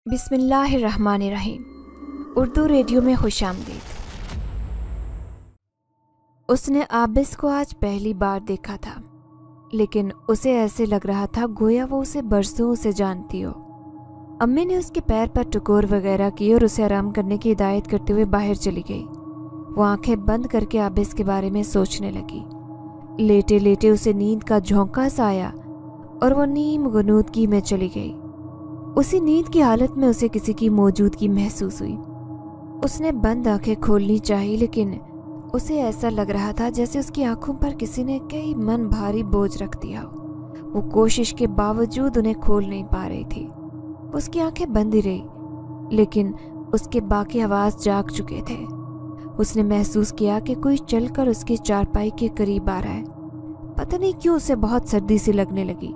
بسم اللہ الرحمن الرحیم۔ اردو ریڈیو میں خوش آمدید۔ اس نے عابس کو آج پہلی بار دیکھا تھا، لیکن اسے ایسے لگ رہا تھا گویا وہ اسے برسوں سے جانتی ہو۔ امی نے اس کے پیر پر ٹکور وغیرہ کی اور اسے آرام کرنے کی ہدایت کرتے ہوئے باہر چلی گئی۔ وہ آنکھیں بند کر کے عابس کے بارے میں سوچنے لگی۔ لیٹے لیٹے اسے نیند کا جھونکا سا آیا اور وہ نیم غنودگی میں چلی گئی۔ اسی نیند کی حالت میں اسے کسی کی موجودگی محسوس ہوئی۔ اس نے بند آنکھیں کھولنی چاہی، لیکن اسے ایسا لگ رہا تھا جیسے اس کی آنکھوں پر کسی نے کئی من بھاری بوجھ رکھ دیا ہو۔ وہ کوشش کے باوجود انہیں کھول نہیں پا رہی تھی۔ اس کی آنکھیں بند ہی رہی، لیکن اس کے باقی حواس جاگ چکے تھے۔ اس نے محسوس کیا کہ کوئی چل کر اس کی چارپائی کے قریب آ رہا ہے۔ پتہ نہیں کیوں اسے بہت سردی سی لگنے لگی۔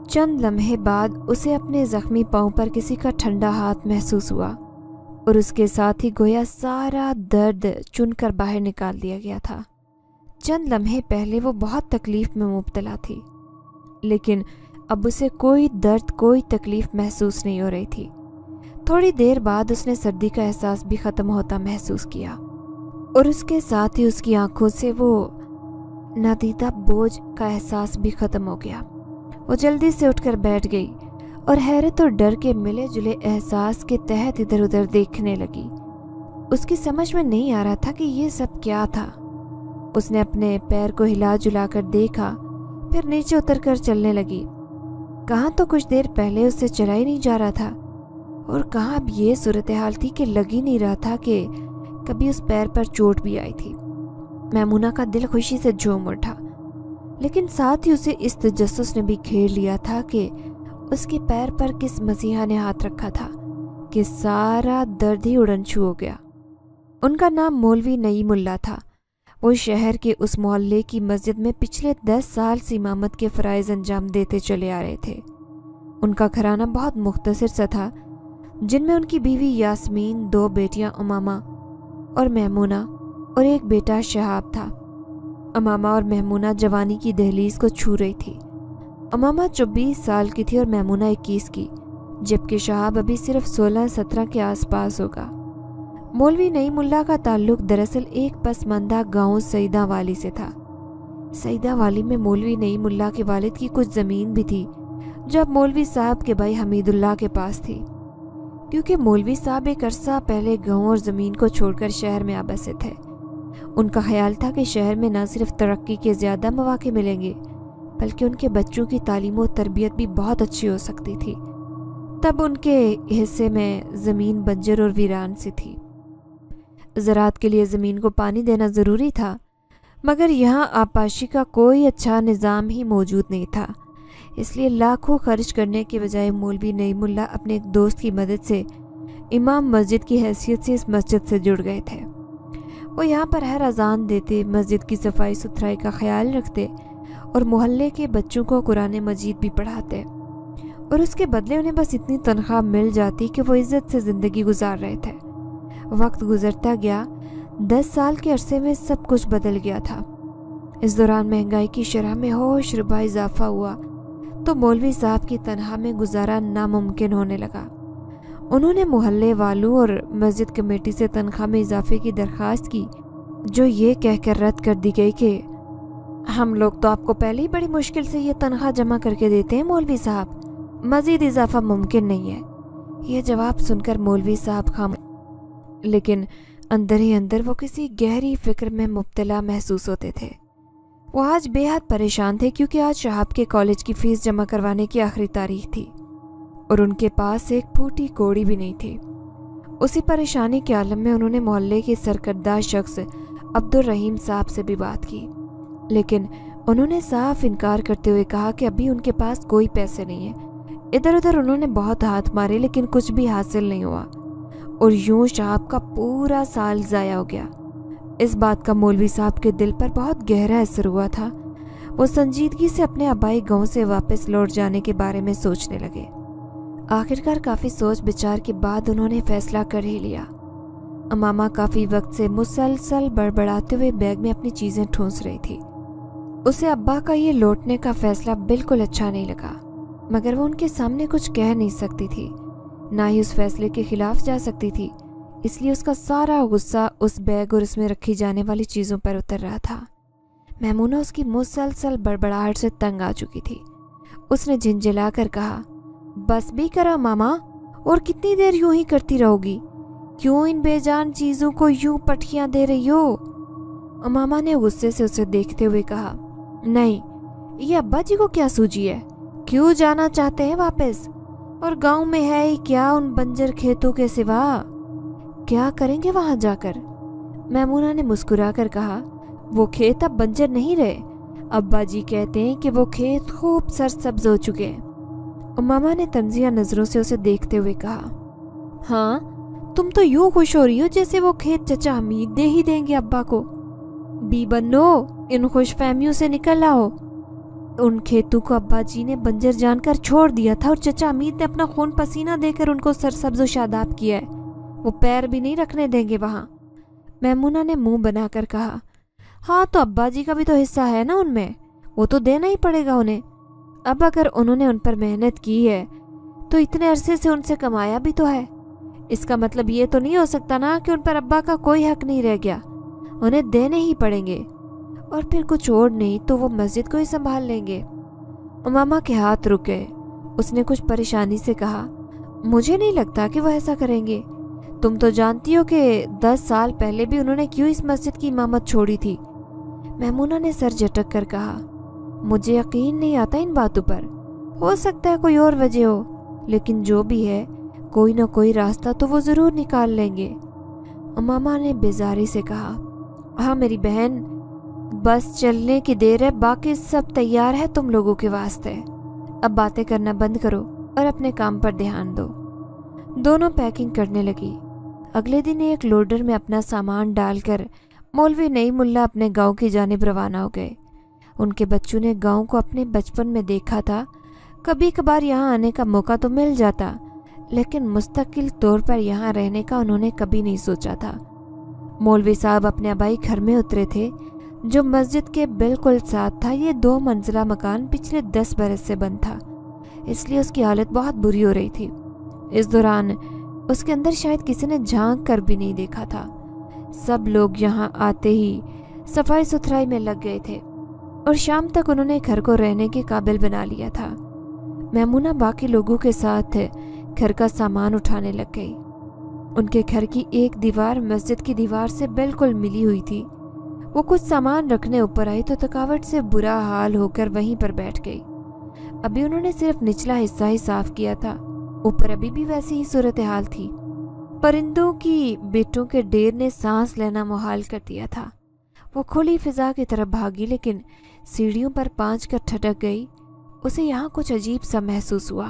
چند لمحے بعد اسے اپنے زخمی پاؤں پر کسی کا ٹھنڈا ہاتھ محسوس ہوا اور اس کے ساتھ ہی گویا سارا درد چن کر باہر نکال دیا گیا تھا۔ چند لمحے پہلے وہ بہت تکلیف میں مبتلا تھی، لیکن اب اسے کوئی درد کوئی تکلیف محسوس نہیں ہو رہی تھی۔ تھوڑی دیر بعد اس نے سردی کا احساس بھی ختم ہوتا محسوس کیا اور اس کے ساتھ ہی اس کی آنکھوں سے وہ نادیدہ بوجھ کا احساس بھی ختم ہو گیا۔ وہ جلدی سے اٹھ کر بیٹھ گئی اور حیرت اور ڈر کے ملے جلے احساس کے تحت ادھر ادھر دیکھنے لگی۔ اس کی سمجھ میں نہیں آ رہا تھا کہ یہ سب کیا تھا۔ اس نے اپنے پیر کو ہلا جلا کر دیکھا، پھر نیچے اتر کر چلنے لگی۔ کہاں تو کچھ دیر پہلے اس سے چلا ہی نہیں جا رہا تھا، اور کہاں اب یہ صورتحال تھی کہ لگ ہی نہیں رہا تھا کہ کبھی اس پیر پر چوٹ بھی آئی تھی۔ میمونہ کا دل خوشی سے جھوم اٹھا، لیکن ساتھ ہی اسے اس تجسس نے بھی گھیر لیا تھا کہ اس کے پیر پر کس مسیحا نے ہاتھ رکھا تھا کہ سارا درد ہی اڑن چھو ہو گیا۔ ان کا نام مولوی نعیم اللہ تھا۔ وہ شہر کے اس محلے کی مسجد میں پچھلے 10 سال سے امامت کے فرائض انجام دیتے چلے آ رہے تھے۔ ان کا گھرانہ بہت مختصر سا تھا، جن میں ان کی بیوی یاسمین، 2 بیٹیاں امامہ اور میمونہ اور ایک بیٹا شہاب تھا۔ امامہ اور میمونہ جوانی کی دہلیز کو چھو رہی تھی۔ امامہ 24 سال کی تھی اور میمونہ 21 کی، جبکہ شہاب ابھی صرف 16-17 کے آس پاس ہوگا۔ مولوی نعیم اللہ کا تعلق دراصل ایک پسماندہ گاؤں سیدہ والی سے تھا۔ سیدہ والی میں مولوی نعیم اللہ کے والد کی کچھ زمین بھی تھی، جو اب مولوی صاحب کے بھائی حمید اللہ کے پاس تھی، کیونکہ مولوی صاحب ایک عرصہ پہلے گاؤں اور زمین کو چھوڑ کر شہر میں آ بسے تھے۔ ان کا خیال تھا کہ شہر میں نہ صرف ترقی کے زیادہ مواقع ملیں گے، بلکہ ان کے بچوں کی تعلیم و تربیت بھی بہت اچھی ہو سکتی تھی۔ تب ان کے حصے میں زمین بنجر اور ویران سی تھی۔ زراعت کے لیے زمین کو پانی دینا ضروری تھا، مگر یہاں آبپاشی کا کوئی اچھا نظام ہی موجود نہیں تھا۔ اس لیے لاکھوں خرچ کرنے کے بجائے مولوی نعیم اللہ اپنے ایک دوست کی مدد سے امام مسجد کی حیثیت سے اس مسجد سے جڑ گئے تھے۔ وہ یہاں پر ہر اذان دیتے، مسجد کی صفائی ستھرائی کا خیال رکھتے اور محلے کے بچوں کو قرآن مجید بھی پڑھاتے، اور اس کے بدلے انہیں بس اتنی تنخواہ مل جاتی کہ وہ عزت سے زندگی گزار رہے تھے۔ وقت گزرتا گیا، 10 سال کے عرصے میں سب کچھ بدل گیا تھا۔ اس دوران مہنگائی کی شرح میں ہوش ربا اضافہ ہوا تو مولوی صاحب کی تنہا میں گزارا ناممکن ہونے لگا۔ انہوں نے محلے والوں اور مسجد کمیٹی سے تنخواہ میں اضافے کی درخواست کی، جو یہ کہہ کر رد کر دی گئی کہ ہم لوگ تو آپ کو پہلے ہی بڑی مشکل سے یہ تنخواہ جمع کر کے دیتے ہیں مولوی صاحب، مزید اضافہ ممکن نہیں ہے۔ یہ جواب سن کر مولوی صاحب خاموش، لیکن اندر ہی اندر وہ کسی گہری فکر میں مبتلا محسوس ہوتے تھے۔ وہ آج بے حد پریشان تھے، کیونکہ آج شہاب کے کالج کی فیس جمع کروانے کی آخری تاریخ تھی اور ان کے پاس ایک پھوٹی کوڑی بھی نہیں تھی۔ اسی پریشانی کے عالم میں انہوں نے محلے کے سرکردہ شخص عبد الرحیم صاحب سے بھی بات کی، لیکن انہوں نے صاف انکار کرتے ہوئے کہا کہ ابھی ان کے پاس کوئی پیسے نہیں ہیں۔ ادھر ادھر انہوں نے بہت ہاتھ مارے، لیکن کچھ بھی حاصل نہیں ہوا، اور یوں شہاب کا پورا سال ضائع ہو گیا۔ اس بات کا مولوی صاحب کے دل پر بہت گہرا اثر ہوا تھا۔ وہ سنجیدگی سے اپنے آبائی گاؤں سے واپس لوٹ جانے کے بارے میں سوچنے لگے۔ آخرکار کافی سوچ بچار کے بعد انہوں نے فیصلہ کر ہی لیا۔ امامہ کافی وقت سے مسلسل بڑبڑاتے ہوئے بیگ میں اپنی چیزیں ٹھونس رہی تھی۔ اسے ابا کا یہ لوٹنے کا فیصلہ بالکل اچھا نہیں لگا، مگر وہ ان کے سامنے کچھ کہہ نہیں سکتی تھی، ना ही उस फैसले के खिलाफ जा सकती थी, इसलिए उसका सारा गुस्सा उस बैग और उसमें रखी जाने वाली चीज़ों पर उतर रहा था। मैमूना उसकी मुसलसल बड़बड़ाहट से तंग आ चुकी थी। उसने झिंझिला कर कहा, बस भी करो मामा, और कितनी देर यूं ही करती रहोगी? क्यों इन बेजान चीज़ों को यूं पटखियां दे रही हो? मामा ने गुस्से से उसे देखते हुए कहा, नहीं, ये अब्बा जी को क्या सूझी है? क्यों जाना चाहते हैं वापस? और गांव में है ही क्या उन बंजर खेतों के सिवा? क्या करेंगे वहां जाकर? मैमूना ने मुस्कुरा कर कहा, वो खेत अब बंजर नहीं रहे। अब्बा जी कहते हैं कि वो खेत खूब सरसब्ज हो चुके हैं। और मामा ने तंजिया नजरों से उसे देखते हुए कहा, हाँ, तुम तो यूं खुश हो रही हो जैसे वो खेत चचा हमीद दे ही देंगे अब्बा को। बी बन्नो, इन खुशफहमियों से निकल आओ। उन खेतों को अब्बा जी ने बंजर जानकर छोड़ दिया था और चचा हमीद ने अपना खून पसीना देकर उनको सरसब्ज शादाब किया है। वो पैर भी नहीं रखने देंगे वहां। मैमूना ने मुंह बनाकर कहा, हाँ, तो अब्बा जी का भी तो हिस्सा है ना उनमें, वो तो देना ही पड़ेगा उन्हें। अब अगर उन्होंने उन पर मेहनत की है तो इतने अरसे से उनसे कमाया भी तो है। इसका मतलब ये तो नहीं हो सकता ना कि उन पर अब्बा का कोई हक नहीं रह गया। उन्हें देने ही पड़ेंगे, और फिर कुछ और नहीं तो वो मस्जिद को ही संभाल लेंगे। मामा के हाथ रुक गए। उसने कुछ परेशानी से कहा, मुझे नहीं लगता कि वो ऐसा करेंगे। तुम तो जानती हो कि 10 साल पहले भी उन्होंने क्यों इस मस्जिद की इमामत छोड़ी थी। मैमूना ने सर झटक कर कहा, मुझे यकीन नहीं आता इन बातों पर। हो सकता है कोई और वजह हो, लेकिन जो भी है कोई ना कोई रास्ता तो वो ज़रूर निकाल लेंगे। मामा ने बेजारी से कहा, हाँ मेरी बहन, बस चलने की देर है, बाकी सब तैयार है तुम लोगों के वास्ते। अब बातें करना बंद करो और अपने काम पर ध्यान दो। दोनों पैकिंग करने लगी। अगले दिन एक लोडर में अपना सामान डालकर मौलवी नई मुल्ला अपने गांव की जानिब रवाना हो गए। उनके बच्चों ने गांव को अपने बचपन में देखा था। कभी कभार यहाँ आने का मौका तो मिल जाता, लेकिन मुस्तकिल तौर पर यहाँ रहने का उन्होंने कभी नहीं सोचा था। मौलवी साहब अपने आबाई घर में उतरे थे, जो मस्जिद के बिल्कुल साथ था। ये 2 मंजिला मकान पिछले 10 बरस से बंद था, इसलिए उसकी हालत बहुत बुरी हो रही थी। इस दौरान उसके अंदर शायद किसी ने झांक कर भी नहीं देखा था। सब लोग यहाँ आते ही सफाई सुथराई में लग गए थे और शाम तक उन्होंने घर को रहने के काबिल बना लिया था। मैमूना बाकी लोगों के साथ घर का सामान उठाने लग गई। उनके घर की एक दीवार मस्जिद की दीवार से बिल्कुल मिली हुई थी। वो कुछ सामान रखने ऊपर आई तो थकावट से बुरा हाल होकर वहीं पर बैठ गई। अभी उन्होंने सिर्फ निचला हिस्सा ही साफ किया था, ऊपर अभी भी वैसी ही सूरत हाल थी। परिंदों की बेटों के ढेर ने सांस लेना मुहाल कर दिया था। वो खुली फिजा की तरफ भागी, लेकिन सीढ़ियों पर पांच कर ठटक गई। उसे यहाँ कुछ अजीब सा महसूस हुआ।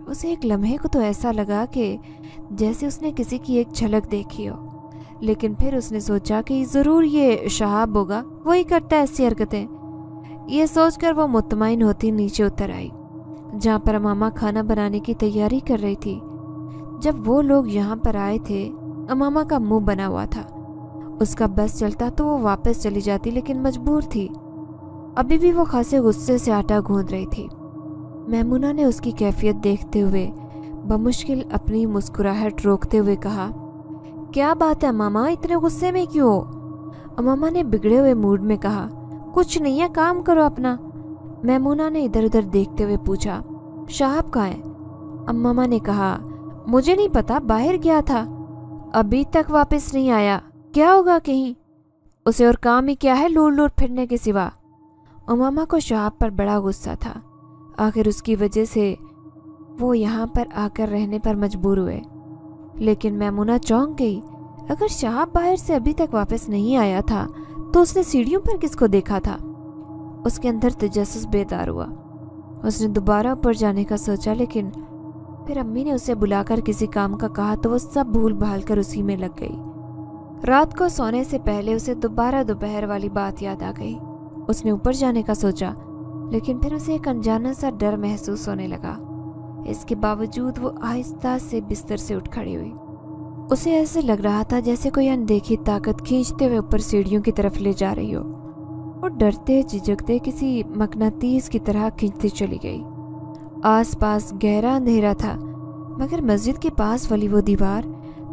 उसे एक लम्हे को तो ऐसा लगा कि जैसे उसने किसी की एक झलक देखी हो, लेकिन फिर उसने सोचा कि ज़रूर ये शहाब होगा, वही करता है ऐसी हरकतें। ये सोचकर वो मुतमईन होती नीचे उतर आई, जहाँ पर अमामा खाना बनाने की तैयारी कर रही थी। जब वो लोग यहाँ पर आए थे, अमामा का मुंह बना हुआ था। उसका बस चलता तो वो वापस चली जाती, लेकिन मजबूर थी। अभी भी वो खासे गुस्से से आटा गूंद रही थी। मैमूना ने उसकी कैफियत देखते हुए बमुश्किल अपनी मुस्कुराहट रोकते हुए कहा, क्या बात है अमामा, इतने गुस्से में क्यों हो? अमामा ने बिगड़े हुए मूड में कहा, कुछ नहीं है, काम करो अपना। मैमूना ने इधर उधर देखते हुए पूछा, साहब कहाँ है? अम्मामा ने कहा, मुझे नहीं पता, बाहर गया था, अभी तक वापस नहीं आया। क्या होगा कहीं? उसे और काम ही क्या है लूर लूर फिरने के सिवा? अम्मामा को शहाब पर बड़ा गुस्सा था। आखिर उसकी वजह से वो यहाँ पर आकर रहने पर मजबूर हुए। लेकिन मैमूना चौंक गई। अगर शहाब बाहर से अभी तक वापस नहीं आया था तो उसने सीढ़ियों पर किसको देखा था? उसके अंदर तजस्सुस बेदार हुआ। उसने दोबारा ऊपर जाने का सोचा, लेकिन फिर अम्मी ने उसे बुलाकर किसी काम का कहा तो वो सब भूल भाल कर उसी में लग गई। रात को सोने से पहले उसे दोबारा दोपहर वाली बात याद आ गई। उसने ऊपर जाने का सोचा, लेकिन फिर उसे एक अनजाना सा डर महसूस होने लगा। इसके बावजूद वो आहिस्ता से बिस्तर से उठ खड़ी हुई। उसे ऐसे लग रहा था जैसे कोई अनदेखी ताकत खींचते हुए ऊपर सीढ़ियों की तरफ ले जा रही हो। वो डरते झिझकते किसी मकनातीस की तरह खींचती चली गई। आसपास गहरा अंधेरा था, मगर मस्जिद के पास वाली वो दीवार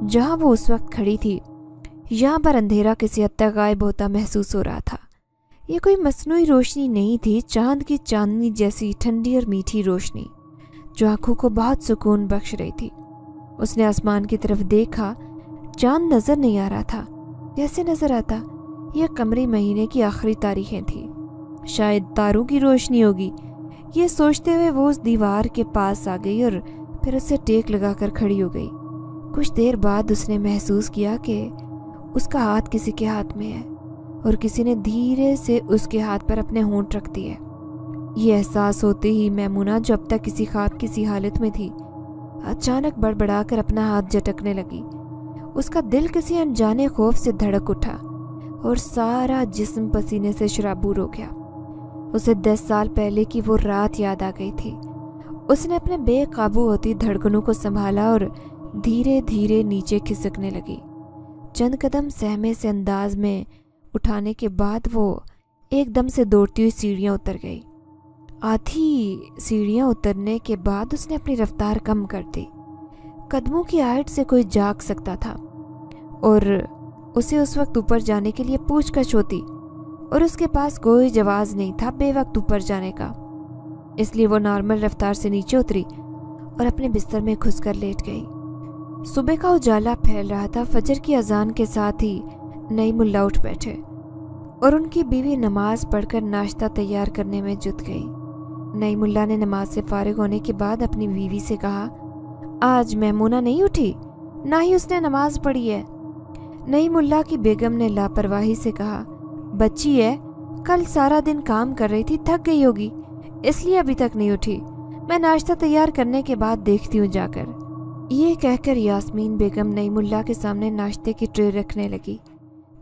जहाँ वो उस वक्त खड़ी थी, यहाँ पर अंधेरा किसी हद तक गायब होता महसूस हो रहा था। ये कोई मसनूई रोशनी नहीं थी, चांद की चांदनी जैसी ठंडी और मीठी रोशनी जो आंखों को बहुत सुकून बख्श रही थी। उसने आसमान की तरफ देखा, चांद नजर नहीं आ रहा था। कैसे नजर आता? यह कमरी महीने की आखिरी तारीखें थी, शायद तारों की रोशनी होगी। ये सोचते हुए वो उस दीवार के पास आ गई और फिर उससे टेक लगाकर खड़ी हो गई। कुछ देर बाद उसने महसूस किया कि उसका हाथ किसी के हाथ में है और किसी ने धीरे से उसके हाथ पर अपने होंठ रख दिए। ये एहसास होते ही मैमूना, जो अब तक किसी ख्वाब की हालत में थी, अचानक बड़बड़ाकर अपना हाथ झटकने लगी। उसका दिल किसी अनजाने खौफ से धड़क उठा और सारा जिस्म पसीने से शराबूर हो गया। उसे 10 साल पहले की वो रात याद आ गई थी। उसने अपने बेकाबू होती धड़कनों को संभाला और धीरे धीरे नीचे खिसकने लगी। चंद कदम सहमे से अंदाज में उठाने के बाद वो एकदम से दौड़ती हुई सीढ़ियाँ उतर गई। आधी सीढ़ियाँ उतरने के बाद उसने अपनी रफ्तार कम कर दी। कदमों की आहट से कोई जाग सकता था और उसे उस वक्त ऊपर जाने के लिए पूछताछ होती, और उसके पास कोई जवाब नहीं था बेवक्त ऊपर जाने का। इसलिए वो नॉर्मल रफ्तार से नीचे उतरी और अपने बिस्तर में घुसकर लेट गई। सुबह का उजाला फैल रहा था। फजर की अजान के साथ ही नई मुल्ला उठ बैठे और उनकी बीवी नमाज पढ़कर नाश्ता तैयार करने में जुट गई। नई मुल्ला ने नमाज से फारिग होने के बाद अपनी बीवी से कहा, आज मैमूना नहीं उठी, ना ही उसने नमाज पढ़ी है। नई मुल्ला की बेगम ने लापरवाही से कहा, बच्ची है, कल सारा दिन काम कर रही थी, थक गई होगी, इसलिए अभी तक नहीं उठी। मैं नाश्ता तैयार करने के बाद देखती हूँ जाकर। ये कहकर यास्मीन बेगम नई मुल्ला के सामने नाश्ते की ट्रे रखने लगी।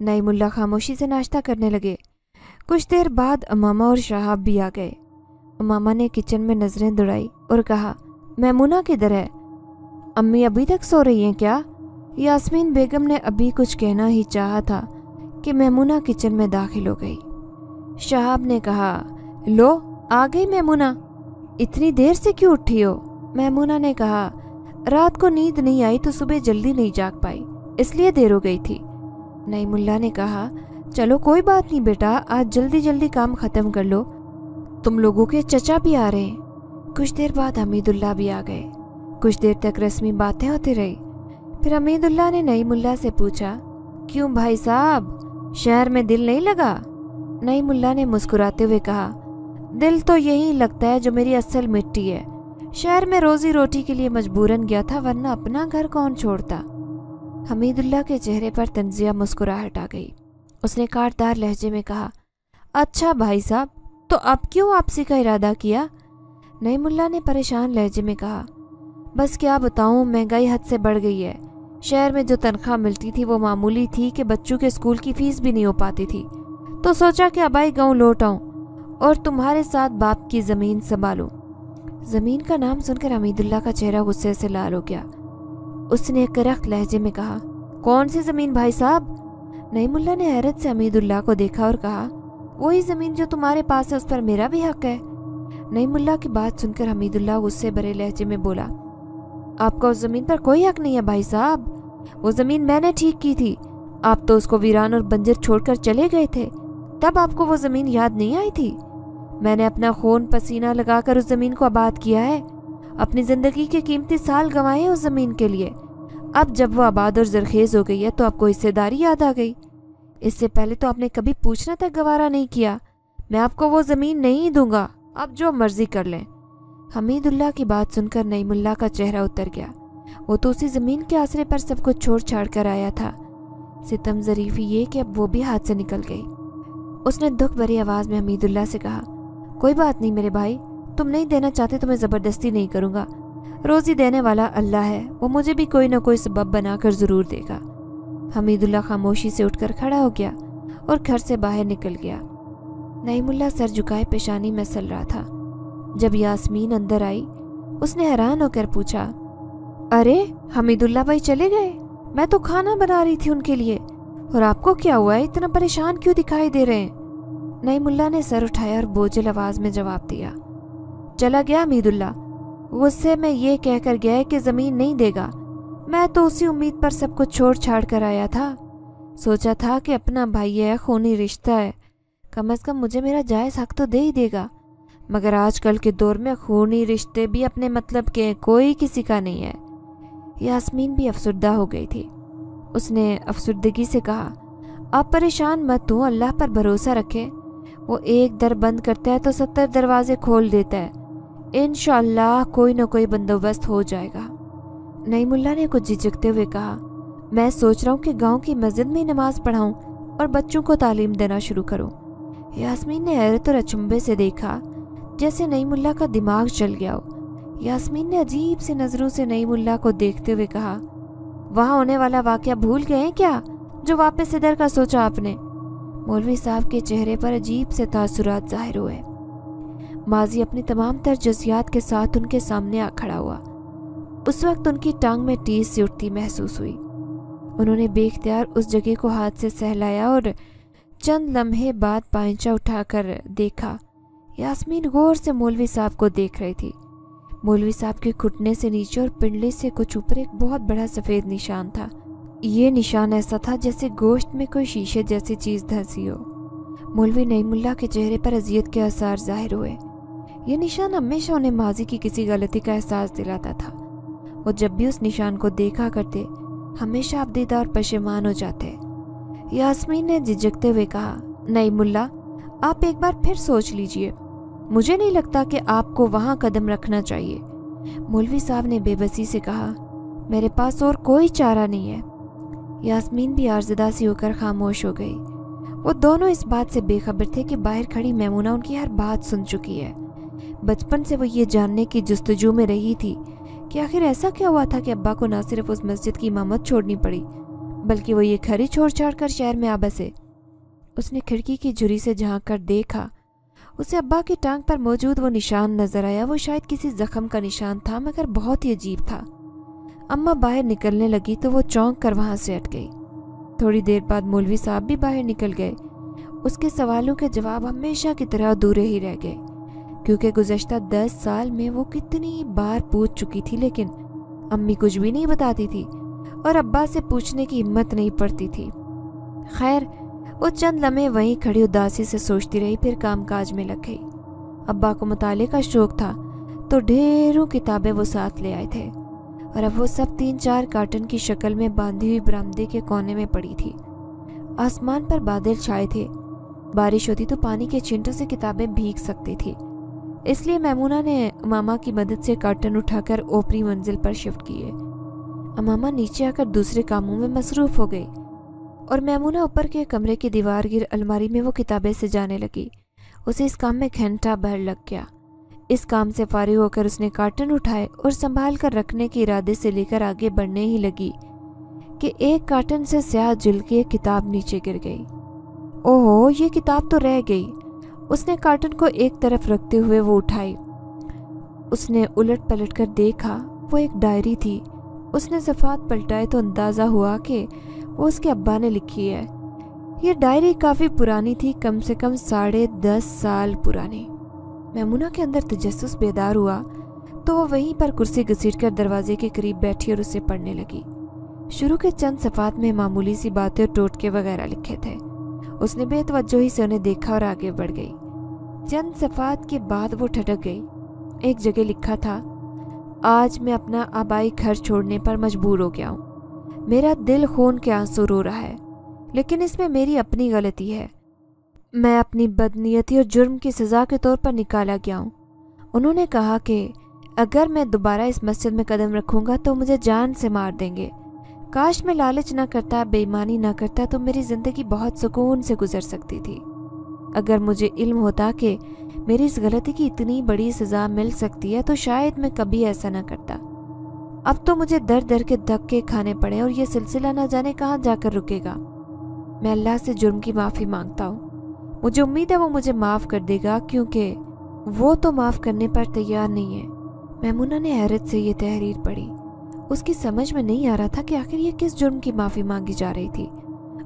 नई मुल्ला खामोशी से नाश्ता करने लगे। कुछ देर बाद अमामा और शहाब भी आ गए। अमामा ने किचन में नजरें दौड़ाई और कहा, मैमूना किधर है? अम्मी अभी तक सो रही हैं क्या? यास्मीन बेगम ने अभी कुछ कहना ही चाहा था कि मैमूना किचन में दाखिल हो गई। शहाब ने कहा, लो आ गई मैमूना, इतनी देर से क्यों उठी हो? मैमूना ने कहा, रात को नींद नहीं आई तो सुबह जल्दी नहीं जाग पाई, इसलिए देर हो गई थी। नई मुल्ला ने कहा, चलो कोई बात नहीं बेटा, आज जल्दी जल्दी काम खत्म कर लो, तुम लोगों के चचा भी आ रहे हैं। कुछ देर बाद हमीदुल्लाह भी आ गए। कुछ देर तक रस्मी बातें होती रही। फिर हमीदुल्लाह ने नई मुल्ला से पूछा, क्यों भाई साहब, शहर में दिल नहीं लगा? नई मुल्ला ने मुस्कुराते हुए कहा, दिल तो यही लगता है जो मेरी असल मिट्टी है। शहर में रोजी रोटी के लिए मजबूरन गया था, वरना अपना घर कौन छोड़ता। हमीदुल्लाह के चेहरे पर तंजिया मुस्कुराहट आ गई। उसने काटदार लहजे में कहा, अच्छा भाई साहब, तो अब क्यों वापसी का इरादा किया? नई मुल्ला ने परेशान लहजे में कहा, बस क्या बताऊं, महंगाई हद से बढ़ गई है। शहर में जो तनख्वाह मिलती थी वो मामूली थी कि बच्चों के स्कूल की फीस भी नहीं हो पाती थी, तो सोचा कि अबाई गाँव लौट आऊं और तुम्हारे साथ बाप की ज़मीन संभालूं। ज़मीन का नाम सुनकर हमीदुल्लाह का चेहरा गुस्से से लाल हो गया। उसने करख्त लहजे में कहा, कौन सी ज़मीन भाई साहब? नई मुल्ला ने हैरत से हमीदुल्लाह को देखा और कहा, वही ज़मीन जो तुम्हारे पास है, उस पर मेरा भी हक है। नई मुल्ला की बात सुनकर हमीदुल्लाह गुस्से भरे लहजे में बोला, आपका उस ज़मीन पर कोई हक नहीं है भाई साहब, वो ज़मीन मैंने ठीक की थी, आप तो उसको वीरान और बंजर छोड़कर चले गए थे, तब आपको वो ज़मीन याद नहीं आई थी? मैंने अपना खून पसीना लगाकर उस ज़मीन को आबाद किया है, अपनी ज़िंदगी के कीमती साल गंवाए उस ज़मीन के लिए। अब जब वो आबाद और जरखेज़ हो गई है तो आपको हिस्सेदारी याद आ गई। इससे पहले तो आपने कभी पूछना तक गवारा नहीं किया। मैं आपको वो ज़मीन नहीं दूंगा, आप जो मर्जी कर लें। हमीदुल्लाह की बात सुनकर नई मुल्ला का चेहरा उतर गया। वो तो उसी ज़मीन के आसरे पर सब कुछ छोड़ छाड़ कर आया था। सितम ज़रीफ़ी ये कि अब वो भी हाथ से निकल गई। उसने दुख भरी आवाज़ में हमीदुल्लाह से कहा, कोई बात नहीं मेरे भाई, तुम नहीं देना चाहते तो मैं ज़बरदस्ती नहीं करूँगा। रोज़ी देने वाला अल्लाह है, वो मुझे भी कोई ना कोई सबब बनाकर ज़रूर देगा। हमीदुल्लाह खामोशी से उठकर खड़ा हो गया और घर से बाहर निकल गया। नई मुल्ला सर झुकाए पेशानी में सल रहा था। जब यास्मीन अंदर आई, उसने हैरान होकर पूछा, अरे हमीदुल्लाह भाई चले गए? मैं तो खाना बना रही थी उनके लिए, और आपको क्या हुआ है, इतना परेशान क्यों दिखाई दे रहे हैं? नई मुल्ला ने सर उठाया और बोझिल आवाज़ में जवाब दिया, चला गया हमीदुल्लाह, गुस्से में ये कहकर गया है कि ज़मीन नहीं देगा। मैं तो उसी उम्मीद पर सब कुछ छोड़ छाड़ कर आया था। सोचा था कि अपना भाई है, खूनी रिश्ता है, कम से कम मुझे मेरा जायज़ हक तो दे ही देगा। मगर आजकल के दौर में खूनी रिश्ते भी अपने मतलब के, कोई किसी का नहीं है। यास्मीन भी अफसरदा हो गई थी। उसने अफसरदगी से कहा, आप परेशान मत हो, अल्लाह पर भरोसा रखें। वो एक दर बंद करता है तो 70 दरवाजे खोल देता है। इंशाअल्लाह कोई ना कोई बंदोबस्त हो जाएगा। नईमुल्ला ने कुछ झिझकते हुए कहा, मैं सोच रहा हूँ कि गांव की मस्जिद में नमाज पढ़ाऊँ और बच्चों को तालीम देना शुरू करूँ। यास्मीन ने हैरत और अचंभे से देखा, जैसे नईमुल्ला का दिमाग चल गया हो। यास्मीन ने अजीब सी नज़रों से नईमुल्ला को देखते हुए कहा, वहाँ होने वाला वाक़या भूल गए हैं क्या, जो वापस इधर का सोचा आपने? मौलवी साहब के चेहरे पर अजीब से तासुरात ज़ाहिर हुए। माजी अपनी तमाम तर जज़ियात के साथ उनके सामने आ खड़ा हुआ। उस वक्त उनकी टांग में टीस सी उठती महसूस हुई। उन्होंने बेख्तियार उस जगह को हाथ से सहलाया और चंद लम्हे बाद पांचा उठाकर देखा। यास्मीन गौर से मौलवी साहब को देख रही थी। मौलवी साहब के घुटने से नीचे और पिंडली से कुछ ऊपर एक बहुत बड़ा सफ़ेद निशान था। ये निशान ऐसा था जैसे गोश्त में कोई शीशे जैसी चीज़ धंसी हो। मौलवी नईमुल्ला के चेहरे पर अजियत के आसार जाहिर हुए। ये निशान हमेशा उन्हें माजी की किसी गलती का एहसास दिलाता था। वो जब भी उस निशान को देखा करते, हमेशा अबदीदा और पशेमान हो जाते। यास्मीन ने झिझकते हुए कहा, नईमुल्ला, आप एक बार फिर सोच लीजिए। मुझे नहीं लगता कि आपको वहाँ कदम रखना चाहिए। मौलवी साहब ने बेबसी से कहा, मेरे पास और कोई चारा नहीं है। यास्मीन भी आर्ज़दा सी होकर खामोश हो गई। वो दोनों इस बात से बेखबर थे कि बाहर खड़ी मैमूना उनकी हर बात सुन चुकी है। बचपन से वो ये जानने की जुस्तजू में रही थी कि आखिर ऐसा क्या हुआ था कि अब्बा को न सिर्फ उस मस्जिद की इमामत छोड़नी पड़ी, बल्कि वो ये खरी छोड़ छाड़ कर शहर में आ बसे। उसने खिड़की की झुर्री से झांक कर देखा। उसे अब्बा की टांग पर मौजूद वो निशान नजर आया। वो शायद किसी जख्म का निशान था, मगर बहुत ही अजीब था। अम्मा बाहर निकलने लगी तो वो चौंक कर वहाँ से हट गई। थोड़ी देर बाद मौलवी साहब भी बाहर निकल गए। उसके सवालों के जवाब हमेशा की तरह अधूरे ही रह गए, क्योंकि गुज़श्ता 10 साल में वो कितनी बार पूछ चुकी थी, लेकिन अम्मी कुछ भी नहीं बताती थी और अब्बा से पूछने की हिम्मत नहीं पड़ती थी। खैर, वो चंद लम्हे वहीं खड़ी उदासी से सोचती रही, फिर कामकाज में लग गई। अब्बा को मुताले का शौक था तो ढेरों किताबें वो साथ ले आए थे और अब वो सब 3-4 कार्टन की शक्ल में बांधी हुई बरामदे के कोने में पड़ी थी। आसमान पर बादल छाए थे। बारिश होती तो पानी के छिंटों से किताबें भीग सकती थी, इसलिए मैमूना ने मामा की मदद से कार्टन उठाकर ऊपरी मंजिल पर शिफ्ट किए। मामा नीचे आकर दूसरे कामों में मसरूफ़ हो गई और मैमूना ऊपर के कमरे की दीवार गिर अलमारी में वो किताबें सजाने लगी। उसे इस काम में घंटा भर लग गया। इस काम से फारिग होकर उसने कार्टन उठाए और संभाल कर रखने के इरादे से लेकर आगे बढ़ने ही लगी कि एक कार्टन से स्याह जुल की एक किताब नीचे गिर गई। ओहो, ये किताब तो रह गई। उसने कार्टन को एक तरफ रखते हुए वो उठाई। उसने उलट पलट कर देखा, वो एक डायरी थी। उसने सफ़ात पलटाए तो अंदाज़ा हुआ कि वो उसके अब्बा ने लिखी है। ये डायरी काफ़ी पुरानी थी, कम से कम 10.5 साल पुरानी। मैमूना के अंदर तजस्सुस बेदार हुआ तो वो वहीं पर कुर्सी घसीटकर दरवाजे के करीब बैठी और उसे पढ़ने लगी। शुरू के चंद सफ़ात में मामूली सी बातें और टोटके वगैरह लिखे थे। उसने बेतवज्जोही से उन्हें देखा और आगे बढ़ गई। चंद सफ़ात के बाद वो ठटक गई। एक जगह लिखा था, आज मैं अपना आबाई घर छोड़ने पर मजबूर हो गया हूँ। मेरा दिल खून के आंसू रो रहा है, लेकिन इसमें मेरी अपनी गलती है। मैं अपनी बदनीयती और जुर्म की सज़ा के तौर पर निकाला गया हूँ। उन्होंने कहा कि अगर मैं दोबारा इस मस्जिद में कदम रखूँगा तो मुझे जान से मार देंगे। काश मैं लालच ना करता, बेईमानी ना करता, तो मेरी ज़िंदगी बहुत सुकून से गुजर सकती थी। अगर मुझे इल्म होता कि मेरी इस गलती की इतनी बड़ी सज़ा मिल सकती है तो शायद मैं कभी ऐसा ना करता। अब तो मुझे दर दर के धक्के खाने पड़े और ये सिलसिला ना जाने कहाँ जाकर रुकेगा। मैं अल्लाह से जुर्म की माफ़ी मांगता हूँ। मुझे उम्मीद है वो मुझे माफ़ कर देगा, क्योंकि वो तो माफ़ करने पर तैयार नहीं है। मैमूना ने हैरत से ये तहरीर पढ़ी। उसकी समझ में नहीं आ रहा था कि आखिर ये किस जुर्म की माफ़ी मांगी जा रही थी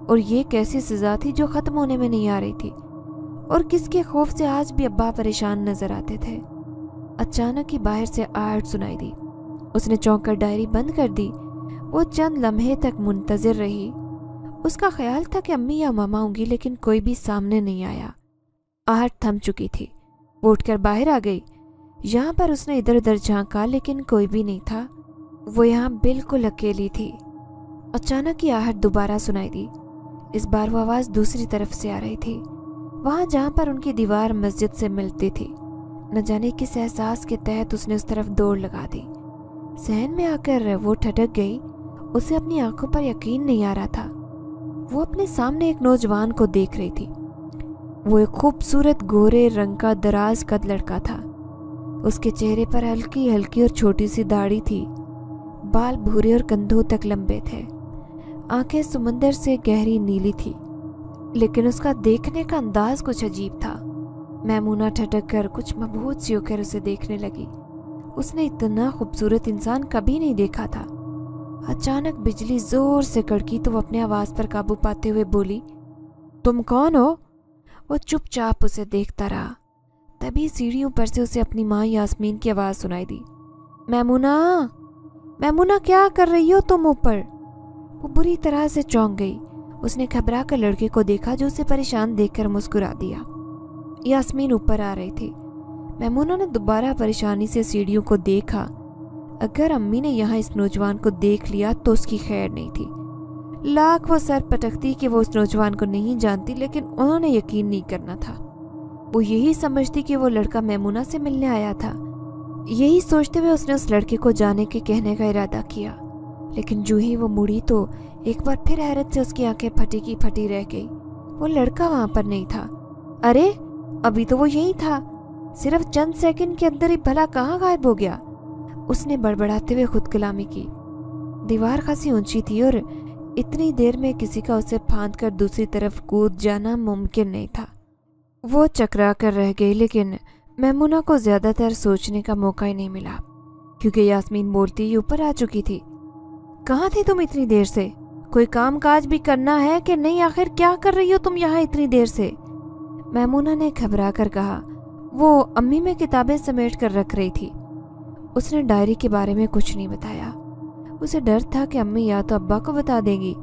और ये कैसी सज़ा थी जो ख़त्म होने में नहीं आ रही थी, और किसके खौफ से आज भी अब्बा परेशान नज़र आते थे। अचानक ही बाहर से आहट सुनाई दी। उसने चौंक कर डायरी बंद कर दी। वो चंद लम्हे तक मुंतजिर रही। उसका ख्याल था कि अम्मी या मामा होंगी, लेकिन कोई भी सामने नहीं आया। आहट थम चुकी थी। वो उठकर बाहर आ गई। यहाँ पर उसने इधर उधर झांका, लेकिन कोई भी नहीं था। वो यहाँ बिल्कुल अकेली थी। अचानक ही आहट दोबारा सुनाई दी। इस बार वो आवाज़ दूसरी तरफ से आ रही थी, वहाँ जहाँ पर उनकी दीवार मस्जिद से मिलती थी। न जाने किस एहसास के तहत उसने उस तरफ दौड़ लगा दी। सहन में आकर वो ठटक गई। उसे अपनी आंखों पर यकीन नहीं आ रहा था। वो अपने सामने एक नौजवान को देख रही थी। वो एक खूबसूरत गोरे रंग का दराज कद लड़का था। उसके चेहरे पर हल्की हल्की और छोटी सी दाढ़ी थी। बाल भूरे और कंधों तक लंबे थे। आंखें समंदर से गहरी नीली थी, लेकिन उसका देखने का अंदाज कुछ अजीब था। मैमूना ठटक कर कुछ मबहूत सी होकर उसे देखने लगी। उसने इतना खूबसूरत इंसान कभी नहीं देखा था। अचानक बिजली जोर से कड़की तो वो अपने आवाज़ पर काबू पाते हुए बोली, तुम कौन हो? वो चुपचाप उसे देखता रहा। तभी सीढ़ियों पर से उसे अपनी माँ यास्मीन की आवाज़ सुनाई दी, मैमूना, मैमूना, क्या कर रही हो तुम ऊपर? वो बुरी तरह से चौंक गई। उसने घबरा कर लड़के को देखा, जो उसे परेशान देखकर मुस्कुरा दिया। यास्मीन ऊपर आ रही थी। मैमूना ने दोबारा परेशानी से सीढ़ियों को देखा। अगर अम्मी ने यहाँ इस नौजवान को देख लिया तो उसकी खैर नहीं थी। लाख वो सर पटकती कि वो उस नौजवान को नहीं जानती, लेकिन उन्होंने यकीन नहीं करना था। वो यही समझती कि वो लड़का मैमूना से मिलने आया था। यही सोचते हुए उसने उस लड़के को जाने के कहने का इरादा किया, लेकिन जो ही वो मुड़ी तो एक बार फिर हैरत से उसकी आंखें फटी की फटी रह गई। वो लड़का वहां पर नहीं था। अरे, अभी तो वो यही था। सिर्फ चंद सेकंड के अंदर ही भला कहाँ गायब हो गया? उसने बड़बड़ाते हुए खुद कलामी की। दीवार खासी ऊंची थी और इतनी देर में किसी का उसे फांद कर दूसरी तरफ कूद जाना मुमकिन नहीं था। वो चकरा कर रह गई, लेकिन मैमूना को ज्यादातर सोचने का मौका ही नहीं मिला, क्योंकि यास्मीन बोलती ही ऊपर आ चुकी थी। कहाँ थी तुम इतनी देर से? कोई काम काज भी करना है कि नहीं? आखिर क्या कर रही हो तुम यहाँ इतनी देर से? मैमूना ने घबरा कर कहा। वो अम्मी में किताबें समेट कर रख रही थी। उसने डायरी के बारे में कुछ नहीं बताया। उसे डर था कि अम्मी या तो अब्बा को बता देंगी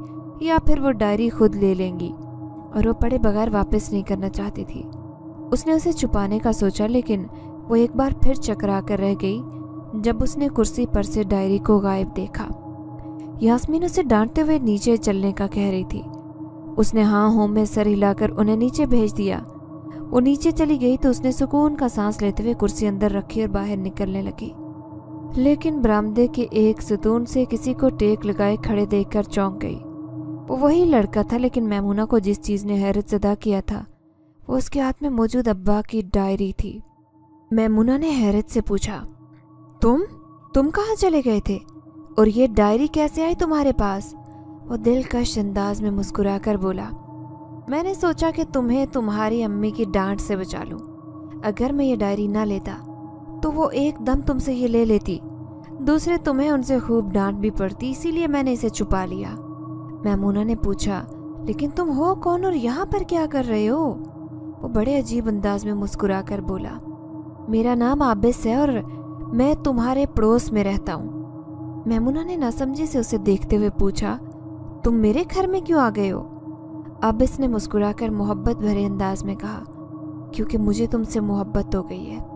या फिर वो डायरी खुद ले लेंगी, और वो पढ़े बगैर वापस नहीं करना चाहती थी। उसने उसे छुपाने का सोचा, लेकिन वो एक बार फिर चकरा कर रह गई जब उसने कुर्सी पर से डायरी को गायब देखा। यास्मीन उसे डांटते हुए नीचे चलने का कह रही थी। उसने हाँ हों में सर हिलाकर उन्हें नीचे भेज दिया। वो नीचे चली गई तो उसने सुकून का सांस लेते हुए कुर्सी अंदर रखी और बाहर निकलने लगी, लेकिन बरामदे के एक सतून से किसी को टेक लगाए खड़े देखकर चौंक गई। वो वही लड़का था, लेकिन मैमूना को जिस चीज़ ने हैरत ज़दा किया था वो उसके हाथ में मौजूद अब्बा की डायरी थी। मैमूना ने हैरत से पूछा, तुम कहाँ चले गए थे और ये डायरी कैसे आई तुम्हारे पास? वो दिलकश अंदाज में मुस्कुराकर बोला, मैंने सोचा कि तुम्हें तुम्हारी अम्मी की डांट से बचा लूं। अगर मैं ये डायरी ना लेता तो वो एकदम तुमसे ये ले लेती। दूसरे तुम्हें उनसे खूब डांट भी पड़ती, इसीलिए मैंने इसे छुपा लिया। मैमूना ने पूछा, लेकिन तुम हो कौन और यहाँ पर क्या कर रहे हो? वो बड़े अजीब अंदाज में मुस्कुरा कर बोला, मेरा नाम आबिस है और मैं तुम्हारे पड़ोस में रहता हूँ। मैमूना ने नासमझी से उसे देखते हुए पूछा, तुम मेरे घर में क्यों आ गए हो? आबिस ने मुस्कुराकर मोहब्बत भरे अंदाज में कहा, क्योंकि मुझे तुमसे मोहब्बत हो गई है।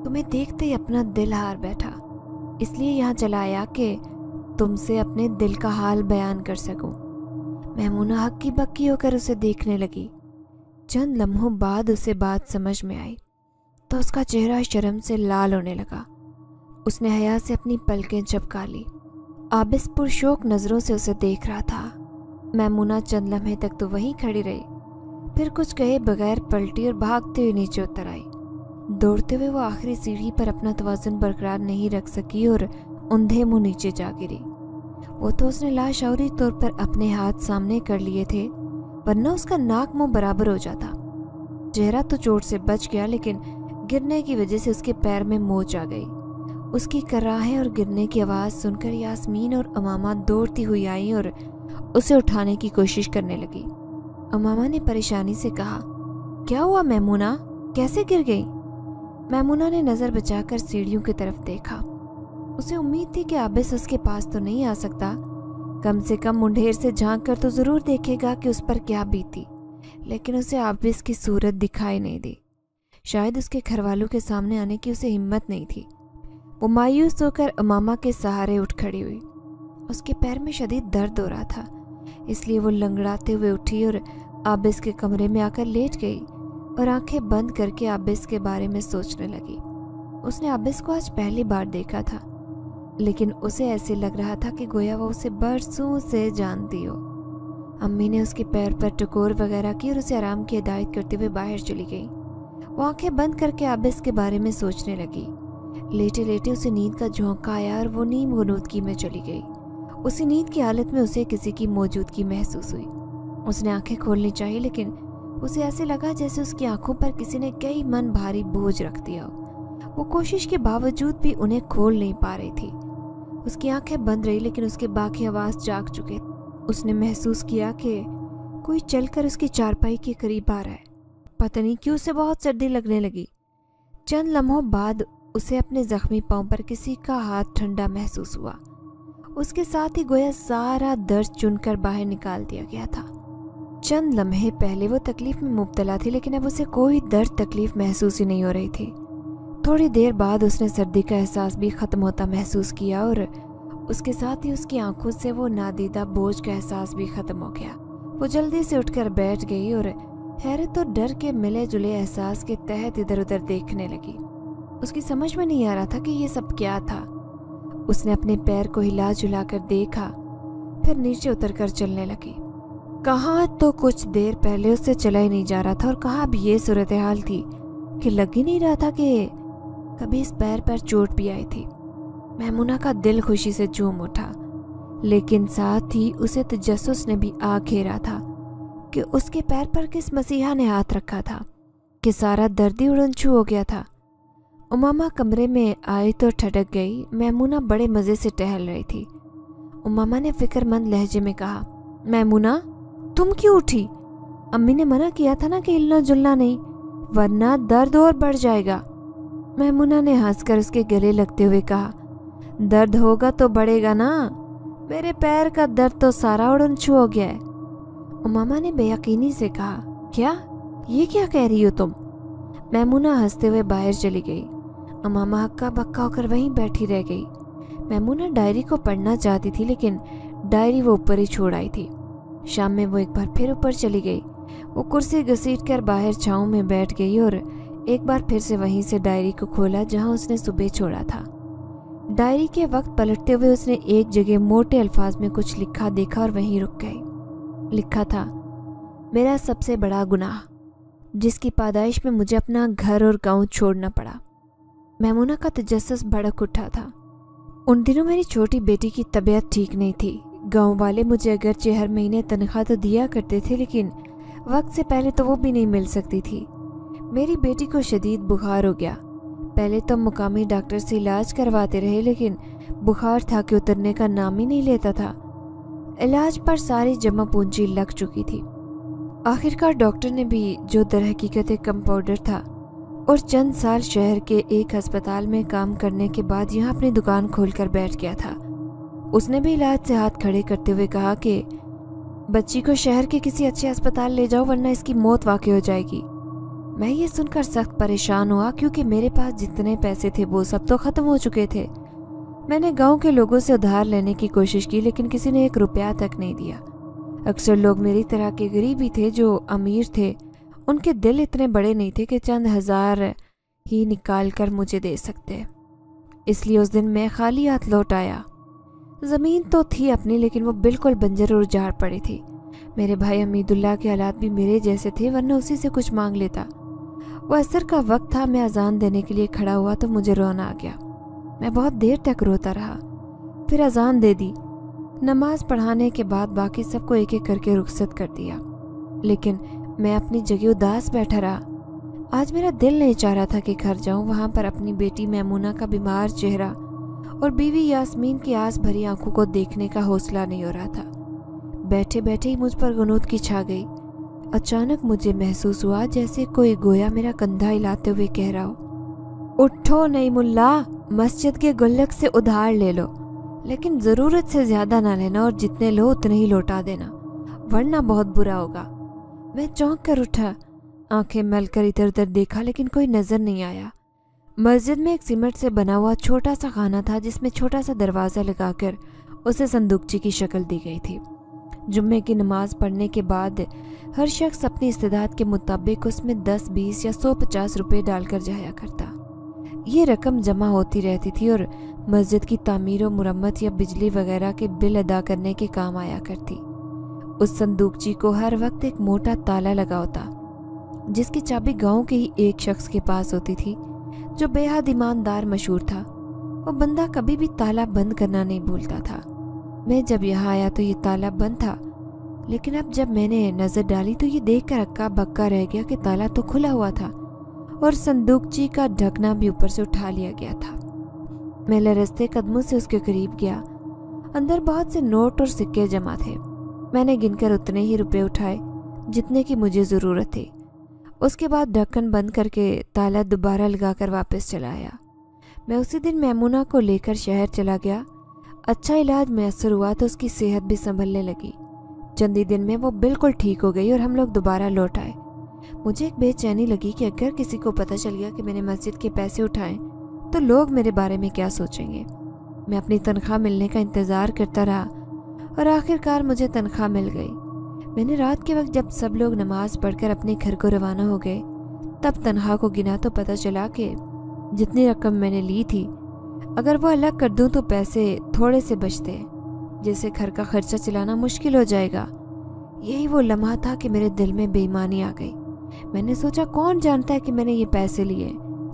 तुम्हें देखते ही अपना दिल हार बैठा, इसलिए यहाँ चला आया कि तुमसे अपने दिल का हाल बयान कर सकूं। मैमूना हक्की बक्की होकर उसे देखने लगी। चंद लम्हों बाद उसे बात समझ में आई तो उसका चेहरा शर्म से लाल होने लगा। उसने हया से अपनी पलकें झपका ली। आबिस पुरशौक नज़रों से उसे देख रहा था। मैमूना चंद लम्हे तक तो वहीं खड़ी रही, फिर कुछ कहे बगैर पलटी और भागते हुए नीचे उतर आई। दौड़ते हुए वो आखिरी सीढ़ी पर अपना तवाज़ुन बरकरार नहीं रख सकी और अंधे मुंह नीचे जा गिरी। वो तो उसने लाशौरी तौर पर अपने हाथ सामने कर लिए थे, वरना उसका नाक मुंह बराबर हो जाता। चेहरा तो चोट से बच गया, लेकिन गिरने की वजह से उसके पैर में मोच आ गई। उसकी कराहें और गिरने की आवाज़ सुनकर यास्मीन और अमामा दौड़ती हुई आई और उसे उठाने की कोशिश करने लगी। अमामा ने परेशानी से कहा, क्या हुआ मैमूना, कैसे गिर गई? मैमुना ने नज़र बचाकर सीढ़ियों की तरफ देखा। उसे उम्मीद थी कि आबिस उसके पास तो नहीं आ सकता, कम से कम मुंडेर से झांक कर तो ज़रूर देखेगा कि उस पर क्या बीती, लेकिन उसे आबिस की सूरत दिखाई नहीं दी। शायद उसके घरवालों के सामने आने की उसे हिम्मत नहीं थी। वो मायूस होकर उमामा के सहारे उठ खड़ी हुई। उसके पैर में शदीद दर्द हो रहा था, इसलिए वो लंगड़ाते हुए उठी और आबिस के कमरे में आकर लेट गई और आंखें बंद करके आबिस के बारे में सोचने लगी। उसने आबिस को आज पहली बार देखा था, लेकिन उसे ऐसे लग रहा था कि गोया वो उसे बरसों से जानती हो। अम्मी ने उसके पैर पर टकोर वगैरह की और उसे आराम की हिदायत करते हुए बाहर चली गई। वो आंखें बंद करके आबिस के बारे में सोचने लगी। लेटे लेटे उसे नींद का झोंका आया और वो नीम गुनूदगी में चली गई। उसी नींद की हालत में उसे किसी की मौजूदगी महसूस हुई। उसने आंखें खोलनी चाहिए, लेकिन उसे ऐसे लगा जैसे उसकी आंखों पर किसी ने कई मन भारी बोझ रख दिया हो। वो कोशिश के बावजूद भी उन्हें खोल नहीं पा रही थी। उसकी आंखें बंद रही, लेकिन उसके बाकी हवास जाग चुके। उसने महसूस किया कि कोई चलकर उसकी चारपाई के करीब आ रहा है। पता नहीं क्यों उसे बहुत सर्दी लगने लगी। चंद लम्हों बाद उसे अपने जख्मी पांव पर किसी का हाथ ठंडा महसूस हुआ। उसके साथ ही गोया सारा दर्द चुनकर बाहर निकाल दिया गया था। चंद लम्हे पहले वो तकलीफ में मुब्तला थी, लेकिन अब उसे कोई दर्द तकलीफ महसूस ही नहीं हो रही थी। थोड़ी देर बाद उसने सर्दी का एहसास भी ख़त्म होता महसूस किया और उसके साथ ही उसकी आंखों से वो नादीदा बोझ का एहसास भी ख़त्म हो गया। वो जल्दी से उठकर बैठ गई और हैरत और डर के मिले जुले एहसास के तहत इधर उधर देखने लगी। उसकी समझ में नहीं आ रहा था कि ये सब क्या था। उसने अपने पैर को हिला जुला कर देखा, फिर नीचे उतरकर चलने लगी। कहाँ तो कुछ देर पहले उससे चला ही नहीं जा रहा था और कहाँ अब ये सूरत हाल थी कि लग ही नहीं रहा था कि कभी इस पैर पर चोट भी आई थी। मैमुना का दिल खुशी से झूम उठा, लेकिन साथ ही उसे तजस्सुस ने भी आ घेरा था कि उसके पैर पर किस मसीहा ने हाथ रखा था कि सारा दर्द ही उड़न छू हो गया था। उमामा कमरे में आई तो ठटक गई। मैमुना बड़े मज़े से टहल रही थी। उमामा ने फिक्रमंद लहजे में कहा, मैमुना तुम क्यों उठी? अम्मी ने मना किया था ना कि हिलना जुलना नहीं, वरना दर्द और बढ़ जाएगा। मैमुना ने हंसकर उसके गले लगते हुए कहा, दर्द होगा तो बढ़ेगा ना, मेरे पैर का दर्द तो सारा उड़न छू हो गया है। उमामा ने बेयकीनी से कहा, क्या? ये क्या कह रही हो तुम? मैमुना हंसते हुए बाहर चली गई। उमामा हक्का बक्का होकर वहीं बैठी रह गई। मैमुना डायरी को पढ़ना चाहती थी, लेकिन डायरी वो ऊपर ही छोड़ आई थी। शाम में वो एक बार फिर ऊपर चली गई। वो कुर्सी घसीट कर बाहर छाँव में बैठ गई और एक बार फिर से वहीं से डायरी को खोला जहाँ उसने सुबह छोड़ा था। डायरी के वक्त पलटते हुए उसने एक जगह मोटे अल्फाज में कुछ लिखा देखा और वहीं रुक गई। लिखा था, मेरा सबसे बड़ा गुनाह, जिसकी पादाइश में मुझे अपना घर और गांव छोड़ना पड़ा। मैमुना का तजस्सुस भड़क उठा था। उन दिनों मेरी छोटी बेटी की तबीयत ठीक नहीं थी। गांव वाले मुझे अगरचे हर महीने तनख्वाह तो दिया करते थे, लेकिन वक्त से पहले तो वो भी नहीं मिल सकती थी। मेरी बेटी को शदीद बुखार हो गया। पहले तो मुकामी डॉक्टर से इलाज करवाते रहे, लेकिन बुखार था कि उतरने का नाम ही नहीं लेता था। इलाज पर सारी जमा पूंजी लग चुकी थी। आखिरकार डॉक्टर ने भी, जो दर हकीकत एक कंपाउंडर था और चंद साल शहर के एक अस्पताल में काम करने के बाद यहाँ अपनी दुकान खोलकर बैठ गया था, उसने भी इलाज से हाथ खड़े करते हुए कहा कि बच्ची को शहर के किसी अच्छे अस्पताल ले जाओ, वरना इसकी मौत वाक़ई हो जाएगी। मैं ये सुनकर सख्त परेशान हुआ, क्योंकि मेरे पास जितने पैसे थे वो सब तो ख़त्म हो चुके थे। मैंने गांव के लोगों से उधार लेने की कोशिश की, लेकिन किसी ने एक रुपया तक नहीं दिया। अक्सर लोग मेरी तरह के गरीब ही थे। जो अमीर थे उनके दिल इतने बड़े नहीं थे कि चंद हजार ही निकाल कर मुझे दे सकते। इसलिए उस दिन मैं खाली हाथ लौट आया। ज़मीन तो थी अपनी, लेकिन वो बिल्कुल बंजर और उजाड़ पड़ी थी। मेरे भाई हमीदुल्लाह के हालात भी मेरे जैसे थे, वरना उसी से कुछ मांग लेता। वो असर का वक्त था, मैं अजान देने के लिए खड़ा हुआ तो मुझे रोना आ गया। मैं बहुत देर तक रोता रहा, फिर अजान दे दी। नमाज पढ़ाने के बाद बाकी सबको एक एक करके रुखसत कर दिया, लेकिन मैं अपनी जगह उदास बैठा रहा। आज मेरा दिल नहीं चाह रहा था कि घर जाऊं। वहां पर अपनी बेटी मैमुना का बीमार चेहरा और बीवी यास्मीन की आस भरी आंखों को देखने का हौसला नहीं हो रहा था। बैठे बैठे ही मुझ पर गुनूद की छा गई। अचानक मुझे महसूस हुआ जैसे कोई गोया मेरा कंधा हिलाते हुए कह रहा हो, उठो नहीं मुल्ला, मस्जिद के गुल्लक से उधार ले लो, लेकिन ज़रूरत से ज़्यादा ना लेना और जितने लो उतने ही लौटा देना, वरना बहुत बुरा होगा। मैं चौंक कर उठा, आंखें मलकर इधर उधर देखा लेकिन कोई नज़र नहीं आया। मस्जिद में एक सीमेंट से बना हुआ छोटा सा खाना था जिसमें छोटा सा दरवाज़ा लगाकर उसे संदूकची की शक्ल दी गई थी। जुम्मे की नमाज पढ़ने के बाद हर शख्स अपनी इस्तेदाद के मुताबिक उसमें 10, 20 या 150 रुपये डालकर जाया करता। ये रकम जमा होती रहती थी और मस्जिद की तामीर व मुरम्मत या बिजली वगैरह के बिल अदा करने के काम आया करती। उस संदूकची को हर वक्त एक मोटा ताला लगा होता, जिसकी चाबी गांव के ही एक शख्स के पास होती थी जो बेहद ईमानदार मशहूर था। वो बंदा कभी भी ताला बंद करना नहीं भूलता था। मैं जब यहाँ आया तो ये ताला बंद था, लेकिन अब जब मैंने नज़र डाली तो ये देखकर हक्का बक्का रह गया कि ताला तो खुला हुआ था और संदूकची का ढकना भी ऊपर से उठा लिया गया था। मैं लरजते कदमों से उसके करीब गया। अंदर बहुत से नोट और सिक्के जमा थे। मैंने गिनकर उतने ही रुपए उठाए जितने की मुझे ज़रूरत थी। उसके बाद ढक्कन बंद करके ताला दोबारा लगाकर वापस चला आया। मैं उसी दिन मैमूना को लेकर शहर चला गया। अच्छा इलाज मैसर हुआ तो उसकी सेहत भी संभलने लगी। चंद ही दिन में वो बिल्कुल ठीक हो गई और हम लोग दोबारा लौट आए। मुझे एक बेचैनी लगी कि अगर किसी को पता चल गया कि मैंने मस्जिद के पैसे उठाए तो लोग मेरे बारे में क्या सोचेंगे। मैं अपनी तनख्वाह मिलने का इंतज़ार करता रहा और आखिरकार मुझे तनख्वाह मिल गई। मैंने रात के वक्त जब सब लोग नमाज पढ़कर अपने घर को रवाना हो गए तब तनख्वाह को गिना तो पता चला कि जितनी रकम मैंने ली थी अगर वो अलग कर दूं तो पैसे थोड़े से बचते, जिससे घर का खर्चा चलाना मुश्किल हो जाएगा। यही वो लम्हा था कि मेरे दिल में बेईमानी आ गई। मैंने सोचा कौन जानता है कि मैंने ये पैसे लिए,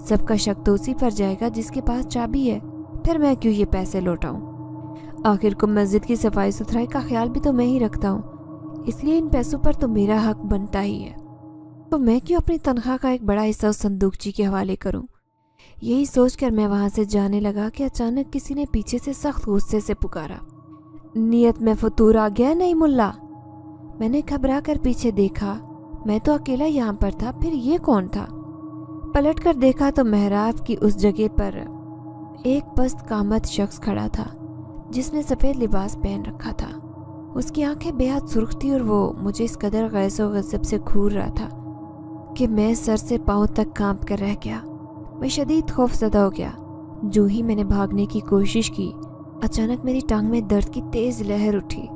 सबका शक तो उसी पर जाएगा जिसके पास चाबी है, फिर मैं क्यों ये पैसे लौटाऊं। आखिर को मस्जिद की सफाई सुथराई का ख्याल भी तो मैं ही रखता हूँ, इसलिए इन पैसों पर तो मेरा हक बनता ही है। तो मैं क्यों अपनी तनख्वाह का एक बड़ा हिस्सा उस संदूकची के हवाले करूं। यही सोचकर मैं वहां से जाने लगा कि अचानक किसी ने पीछे से सख्त गुस्से से पुकारा, नियत में फतूर आ गया नहीं मुल्ला। मैंने घबरा कर पीछे देखा। मैं तो अकेला यहाँ पर था, फिर ये कौन था। पलट कर देखा तो मेहराब की उस जगह पर एक पस्त कामत शख्स खड़ा था जिसने सफ़ेद लिबास पहन रखा था। उसकी आंखें बेहद सुर्ख थी और वो मुझे इस कदर गैसो गज़ब से घूर रहा था कि मैं सर से पांव तक कांप कर रह गया। मैं शदीद खौफज़दा हो गया। जो ही मैंने भागने की कोशिश की, अचानक मेरी टांग में दर्द की तेज़ लहर उठी।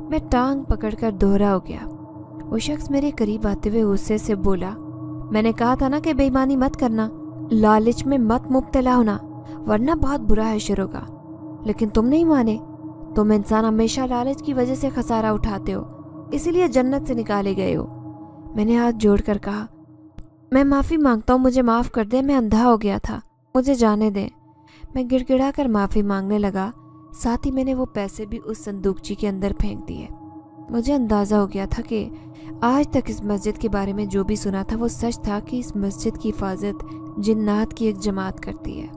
मैं टांग पकड़कर दोहरा हो गया। वो शख्स मेरे करीब आते हुए गुस्से से बोला, मैंने कहा था ना कि बेईमानी मत करना, लालच में मत मुब्तला होना, वरना बहुत बुरा हश्र होगा। लेकिन तुम नहीं माने। तुम इंसान हमेशा लालच की वजह से खसारा उठाते हो, इसीलिए जन्नत से निकाले गए हो। मैंने हाथ जोड़कर कहा, मैं माफ़ी मांगता हूँ, मुझे माफ़ कर दे, मैं अंधा हो गया था, मुझे जाने दें। मैं गिड़गिड़ा कर माफ़ी मांगने लगा। साथ ही मैंने वो पैसे भी उस संदूकची के अंदर फेंक दिए। मुझे अंदाज़ा हो गया था कि आज तक इस मस्जिद के बारे में जो भी सुना था वो सच था कि इस मस्जिद की हिफाजत जिन्नात की एक जमात करती है।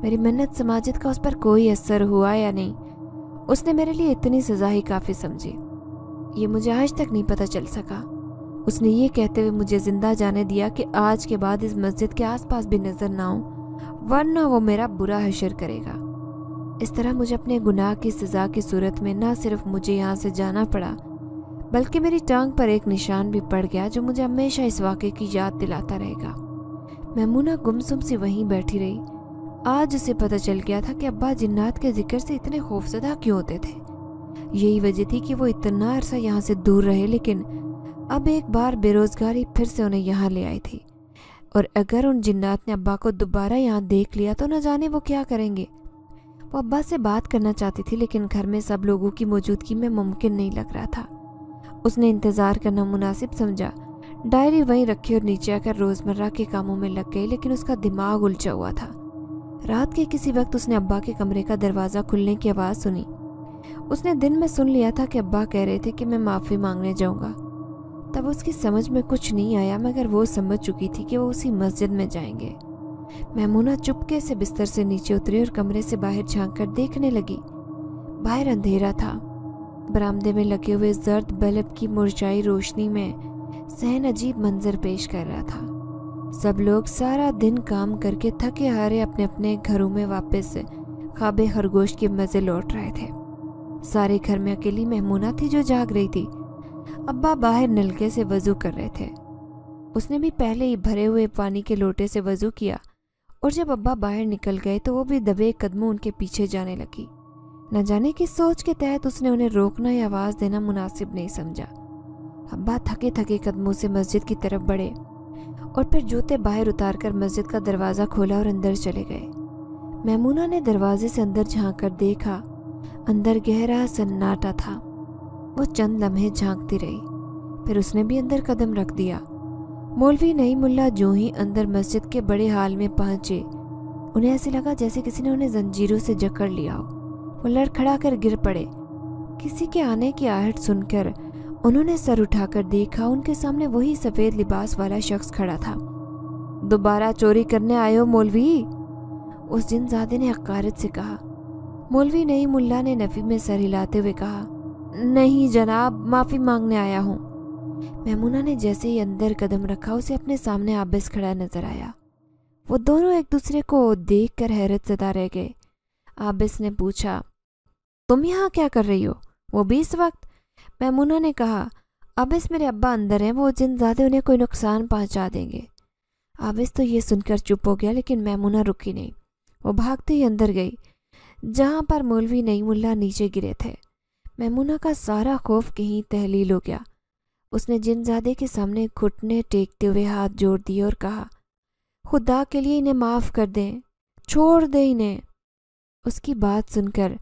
मेरी मिन्नत समाजिद का उस पर कोई असर हुआ या नहीं, उसने मेरे लिए इतनी सज़ा ही काफ़ी समझी, ये मुझे आज तक नहीं पता चल सका। उसने ये कहते हुए मुझे ज़िंदा जाने दिया कि आज के बाद इस मस्जिद के आसपास भी नज़र ना आऊं, वरना वो मेरा बुरा हश्र करेगा। इस तरह मुझे अपने गुनाह की सज़ा की सूरत में न सिर्फ मुझे यहाँ से जाना पड़ा, बल्कि मेरी टांग पर एक निशान भी पड़ गया जो मुझे हमेशा इस वाक़े की याद दिलाता रहेगा। मैमूना गुमसुम सी वहीं बैठी रही। आज उसे पता चल गया था कि अब्बा जिन्नात के जिक्र से इतने खौफज़दा क्यों होते थे। यही वजह थी कि वो इतना अरसा यहाँ से दूर रहे, लेकिन अब एक बार बेरोज़गारी फिर से उन्हें यहाँ ले आई थी। और अगर उन जिन्नात ने अब्बा को दोबारा यहाँ देख लिया तो न जाने वो क्या करेंगे। वो अब्बा से बात करना चाहती थी, लेकिन घर में सब लोगों की मौजूदगी में मुमकिन नहीं लग रहा था। उसने इंतज़ार करना मुनासिब समझा। डायरी वहीं रखी और नीचे आकर रोज़मर्रा के कामों में लग गई, लेकिन उसका दिमाग उलझा हुआ था। रात के किसी वक्त उसने अब्बा के कमरे का दरवाज़ा खुलने की आवाज़ सुनी। उसने दिन में सुन लिया था कि अब्बा कह रहे थे कि मैं माफ़ी मांगने जाऊँगा। तब उसकी समझ में कुछ नहीं आया, मगर वो समझ चुकी थी कि वो उसी मस्जिद में जाएंगे। मैमूना चुपके से बिस्तर से नीचे उतरी और कमरे से बाहर झांक कर देखने लगी। बाहर अंधेरा था। बरामदे में लगे हुए जर्द बल्ब की मुरझाई रोशनी में सहन अजीब मंजर पेश कर रहा था। सब लोग सारा दिन काम करके थके हारे अपने अपने घरों में वापस ख्वाबे खरगोश के मज़े लौट रहे थे। सारे घर में अकेली मैमूना थी जो जाग रही थी। अब्बा बाहर नलके से वज़ू कर रहे थे। उसने भी पहले ही भरे हुए पानी के लोटे से वज़ू किया और जब अब्बा बाहर निकल गए तो वो भी दबे कदमों उनके पीछे जाने लगी। न जाने किस सोच के तहत उसने उन्हें रोकना या आवाज़ देना मुनासिब नहीं समझा। अब्बा थके थके कदमों से मस्जिद की तरफ बढ़े और फिर जूते बाहर उतार कर मस्जिद का दरवाज़ा खोला और अंदर चले गए। मैमूना ने दरवाजे से अंदर झांक कर देखा। अंदर गहरा सन्नाटा था। वो चंद लम्हे झांकती रही, फिर उसने भी अंदर कदम रख दिया। मौलवी नईमुल्ला जो ही अंदर मस्जिद के बड़े हाल में पहुंचे, उन्हें ऐसे लगा जैसे किसी ने उन्हें जंजीरों से जकड़ लिया हो। वो लड़खड़ा कर गिर पड़े। किसी के आने की आहट सुनकर उन्होंने सर उठाकर देखा। उनके सामने वही सफ़ेद लिबास वाला शख्स खड़ा था। दोबारा चोरी करने आए हो मौलवी? उस जिनजादे ने हक़ारत से कहा। मौलवी नईमुल्ला ने नफ़ी में सर हिलाते हुए कहा, नहीं जनाब, माफ़ी मांगने आया हूँ। मैमूना ने जैसे ही अंदर कदम रखा, उसे अपने सामने आबिस खड़ा नजर आया। वो दोनों एक दूसरे को देखकर हैरत ज़दा रह गए। आबिस ने पूछा, तुम यहाँ क्या कर रही हो? वो भी इस वक्त? मैमूना ने कहा, आबिस मेरे अब्बा अंदर हैं, वो जिनजादे उन्हें कोई नुकसान पहुँचा देंगे। आबिस तो ये सुनकर चुप हो गया, लेकिन मैमूना रुकी नहीं। वो भागते ही अंदर गई जहाँ पर मौलवी नईमुल्ला नीचे गिरे थे। मैमूना का सारा खौफ कहीं तहलील हो गया। उसने जिनजादे के सामने घुटने टेकते हुए हाथ जोड़ दिए और कहा, खुदा के लिए इन्हें माफ़ कर दें, छोड़ दें इन्हें। उसकी बात सुनकर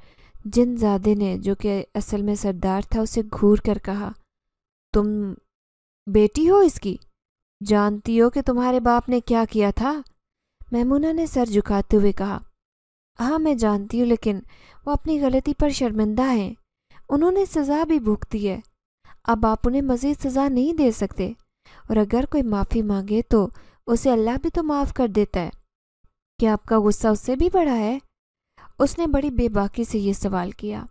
जिनजादे ने, जो कि असल में सरदार था, उसे घूर कर कहा, तुम बेटी हो इसकी? जानती हो कि तुम्हारे बाप ने क्या किया था? मैमूना ने सर झुकाते हुए कहा, हाँ मैं जानती हूँ, लेकिन वो अपनी गलती पर शर्मिंदा हैं। उन्होंने सज़ा भी भुगती है। अब आप उन्हें मज़ीद सज़ा नहीं दे सकते, और अगर कोई माफ़ी मांगे तो उसे अल्लाह भी तो माफ़ कर देता है। क्या आपका गुस्सा उससे भी बड़ा है? उसने बड़ी बेबाकी से ये सवाल किया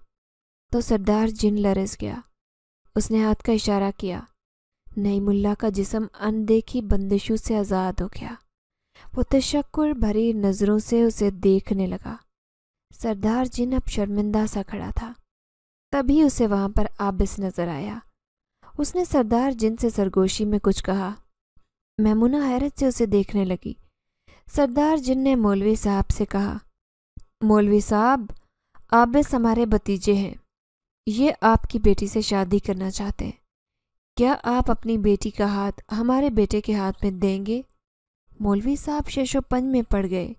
तो सरदार जिन लरज़ गया। उसने हाथ का इशारा किया। नईमुल्ला का जिस्म अनदेखी बंदिशों से आज़ाद हो गया। वो तशक्कुर भरी नज़रों से उसे देखने लगा। सरदार जिन अब शर्मिंदा सा खड़ा था। तभी उसे वहाँ पर आबिस नज़र आया। उसने सरदार जिन से सरगोशी में कुछ कहा। मैमूना हैरत से उसे देखने लगी। सरदार जिन ने मौलवी साहब से कहा, मौलवी साहब, आबिस हमारे भतीजे हैं। ये आपकी बेटी से शादी करना चाहते हैं। क्या आप अपनी बेटी का हाथ हमारे बेटे के हाथ में देंगे? मौलवी साहब शेषोपंज में पड़ गए।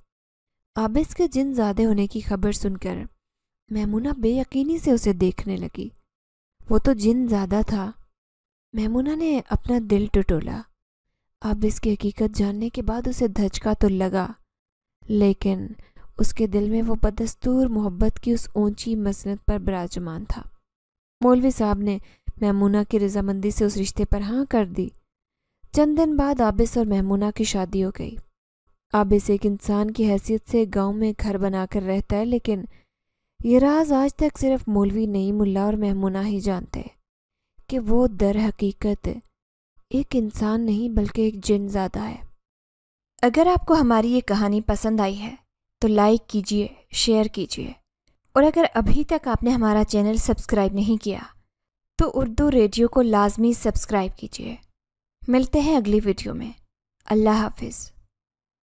आबिस के जिनजादे होने की खबर सुनकर मैमूना बेयकीनी से उसे देखने लगी। वो तो जिनजादा था। मैमूना ने अपना दिल टटोला। आबिस की हकीकत जानने के बाद उसे धचका तो लगा, लेकिन उसके दिल में वो बदस्तूर मोहब्बत की उस ऊंची मसनद पर विराजमान था। मौलवी साहब ने मैमूना की रजामंदी से उस रिश्ते पर हाँ कर दी। चंद दिन बाद आबिस और मैमूना की शादी हो गई। आबिस एक इंसान की हैसियत से गांव में घर बनाकर रहता है, लेकिन ये राज आज तक सिर्फ मौलवी नईमुल्ला और मैमूना ही जानते कि वो दर हकीकत एक इंसान नहीं बल्कि एक जिनज़ादा है। अगर आपको हमारी ये कहानी पसंद आई है तो लाइक कीजिए, शेयर कीजिए, और अगर अभी तक आपने हमारा चैनल सब्सक्राइब नहीं किया तो उर्दू रेडियो को लाजमी सब्सक्राइब कीजिए। मिलते हैं अगली वीडियो में। अल्लाह हाफिज़।